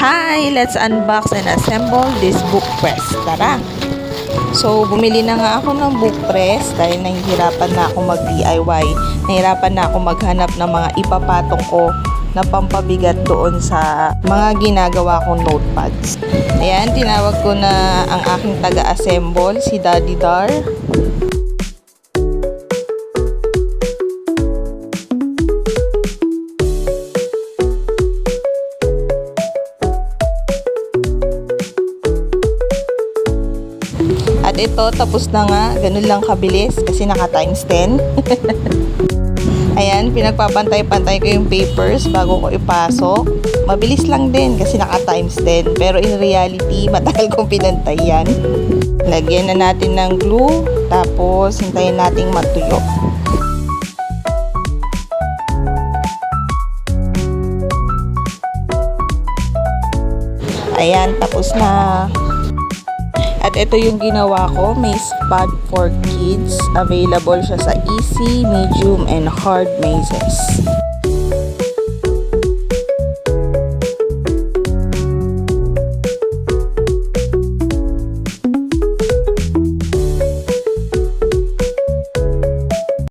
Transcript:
Hi! Let's unbox and assemble this book press. Tara! So, bumili na nga ako ng book press dahil nahihirapan na ako mag-DIY. Nahihirapan na ako maghanap ng mga ipapatong ko na pampabigat doon sa mga ginagawa kong notepads. Ayan, tinawag ko na ang aking taga-assemble, si Daddy Dar. At ito, tapos na nga. Ganun lang kabilis kasi naka times 10. Ayan, pinagpapantay-pantay ko yung papers bago ko ipasok. Mabilis lang din kasi naka times 10. Pero in reality, matagal kong pinantay yan. Lagyan na natin ng glue. Tapos, hintayin nating matuyo. Ayan, tapos na. At ito yung ginawa ko, maze pad for kids. Available siya sa easy, medium, and hard mazes.